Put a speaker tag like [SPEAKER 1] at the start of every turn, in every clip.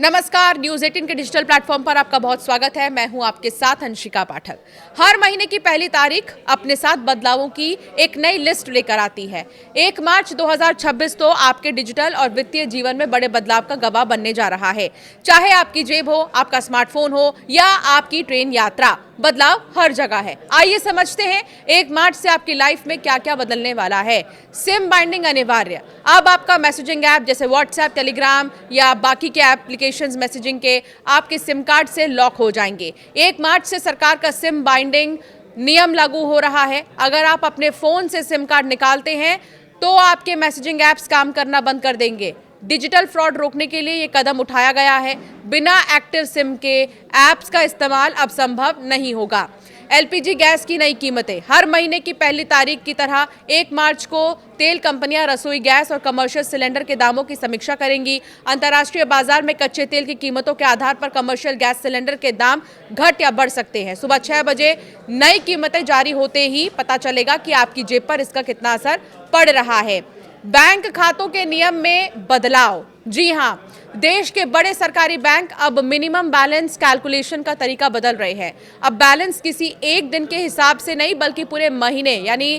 [SPEAKER 1] नमस्कार, न्यूज़ 18 के digital platform पर आपका बहुत स्वागत है। मैं हूं आपके साथ अंशिका पाठक। हर महीने की पहली तारीख अपने साथ बदलावों की एक नई लिस्ट लेकर आती है। 1 मार्च 2026 तो आपके डिजिटल और वित्तीय जीवन में बड़े बदलाव का गवाह बनने जा रहा है। चाहे आपकी जेब हो, आपका स्मार्टफोन हो या आपकी ट्रेन यात्रा, बदलाव हर जगह है। आइए समझते हैं 1 मार्च से आपकी लाइफ में क्या क्या बदलने वाला है। सिम बाइंडिंग अनिवार्य। अब आपका मैसेजिंग ऐप जैसे व्हाट्सएप, टेलीग्राम या बाकी के एप्लीकेशंस मैसेजिंग के आपके सिम कार्ड से लॉक हो जाएंगे। 1 मार्च से सरकार का सिम बाइंडिंग नियम लागू हो रहा है। अगर आप अपने फोन से सिम कार्ड निकालते हैं तो आपके मैसेजिंग ऐप्स काम करना बंद कर देंगे। डिजिटल फ्रॉड रोकने के लिए ये कदम उठाया गया है। बिना एक्टिव सिम के ऐप्स का इस्तेमाल अब संभव नहीं होगा। एलपीजी गैस की नई कीमतें। हर महीने की पहली तारीख की तरह 1 मार्च को तेल कंपनियां रसोई गैस और कमर्शियल सिलेंडर के दामों की समीक्षा करेंगी। अंतर्राष्ट्रीय बाजार में कच्चे तेल की कीमतों के आधार पर कमर्शियल गैस सिलेंडर के दाम घट या बढ़ सकते हैं। सुबह 6 बजे नई कीमतें जारी होते ही पता चलेगा कि आपकी जेब पर इसका कितना असर पड़ रहा है। बैंक खातों के नियम में बदलाव। जी हां, देश के बड़े सरकारी बैंक अब मिनिमम बैलेंस कैलकुलेशन का तरीका बदल रहे हैं। अब बैलेंस किसी एक दिन के हिसाब से नहीं बल्कि पूरे महीने यानी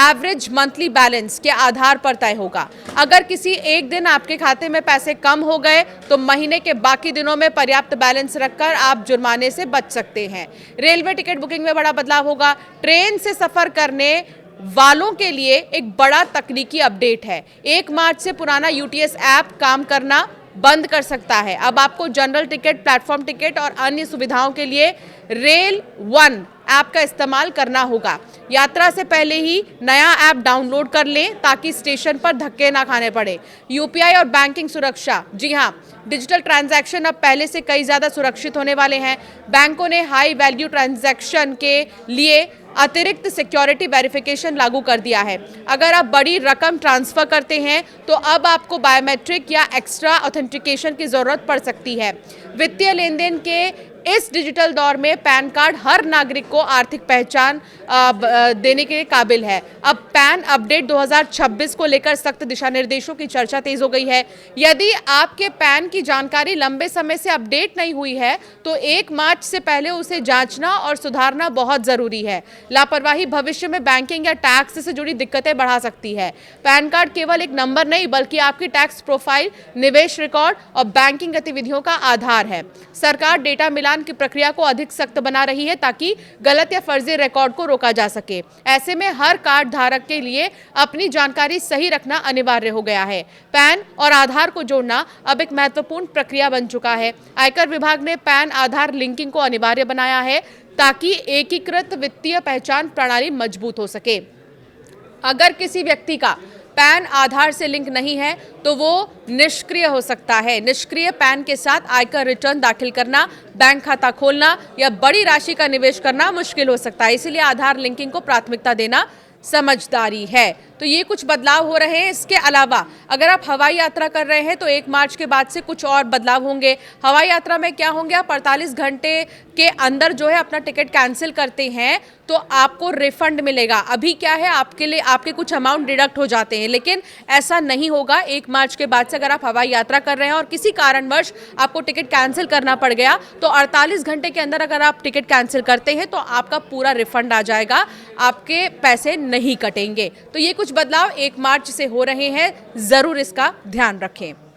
[SPEAKER 1] एवरेज मंथली बैलेंस के आधार पर तय होगा। अगर किसी एक दिन आपके खाते में पैसे कम हो गए तो महीने के बाकी दिनों में पर्याप्त बैलेंस रखकर आप जुर्माने से बच सकते हैं। रेलवे टिकट बुकिंग में बड़ा बदलाव होगा। ट्रेन से सफर करने वालों के लिए एक बड़ा तकनीकी अपडेट है। 1 मार्च से पुराना यूटीएस ऐप काम करना बंद कर सकता है। अब आपको जनरल टिकट, प्लेटफॉर्म टिकट और अन्य सुविधाओं के लिए रेल वन ऐप का इस्तेमाल करना होगा। यात्रा से पहले ही नया ऐप डाउनलोड कर लें ताकि स्टेशन पर धक्के ना खाने पड़े। यूपीआई और बैंकिंग सुरक्षा। जी हां, डिजिटल ट्रांजैक्शन अब पहले से कई ज़्यादा सुरक्षित होने वाले हैं। बैंकों ने हाई वैल्यू ट्रांजैक्शन के लिए अतिरिक्त सिक्योरिटी वेरिफिकेशन लागू कर दिया है। अगर आप बड़ी रकम ट्रांसफर करते हैं तो अब आपको बायोमेट्रिक या एक्स्ट्रा ऑथेंटिकेशन की जरूरत पड़ सकती है। वित्तीय लेन देन के इस डिजिटल दौर में पैन कार्ड हर नागरिक को आर्थिक पहचान देने के काबिल है। अब पैन अपडेट 2026 को लेकर सख्त दिशा निर्देशों की चर्चा तेज हो गई है। यदि आपके पैन की जानकारी लंबे समय से अपडेट नहीं हुई है तो 1 मार्च से पहले उसे जांचना और सुधारना बहुत जरूरी है। लापरवाही भविष्य में बैंकिंग या टैक्स से जुड़ी दिक्कतें बढ़ा सकती है। पैन कार्ड केवल एक नंबर नहीं बल्कि आपकी टैक्स प्रोफाइल, निवेश रिकॉर्ड और बैंकिंग गतिविधियों का आधार है। सरकार डेटा मिलान की प्रक्रिया को अधिक सख्त बना रही है ताकि गलत या फर्जी रिकॉर्ड को रोका जा सके। ऐसे में हर कार्ड धारक के लिए अपनी जानकारी सही रखना अनिवार्य हो गया है। पैन और आधार को जोड़ना अब एक महत्वपूर्ण प्रक्रिया बन चुका है। आयकर विभाग ने पैन आधार लिंकिंग को अनिवार्य बनाया है ताकि एकीकृत वित्तीय पहचान प्रणाली मजबूत हो सके। अगर किसी व्यक्ति का पैन आधार से लिंक नहीं है तो वो निष्क्रिय हो सकता है। निष्क्रिय पैन के साथ आयकर रिटर्न दाखिल करना, बैंक खाता खोलना या बड़ी राशि का निवेश करना मुश्किल हो सकता है। इसलिए आधार लिंकिंग को प्राथमिकता देना समझदारी है। तो ये कुछ बदलाव हो रहे हैं। इसके अलावा अगर आप हवाई यात्रा कर रहे हैं तो 1 मार्च के बाद से कुछ और बदलाव होंगे। हवाई यात्रा में क्या होंगे, आप 48 घंटे के अंदर जो है अपना टिकट कैंसिल करते हैं तो आपको रिफंड मिलेगा। अभी क्या है, आपके लिए आपके कुछ अमाउंट डिडक्ट हो जाते हैं, लेकिन ऐसा नहीं होगा 1 मार्च के बाद से। अगर आप हवाई यात्रा कर रहे हैं और किसी कारणवश आपको टिकट कैंसिल करना पड़ गया तो 48 घंटे के अंदर अगर आप टिकट कैंसिल करते हैं तो आपका पूरा रिफंड आ जाएगा, आपके पैसे नहीं कटेंगे। तो ये कुछ बदलाव 1 मार्च से हो रहे हैं, जरूर इसका ध्यान रखें।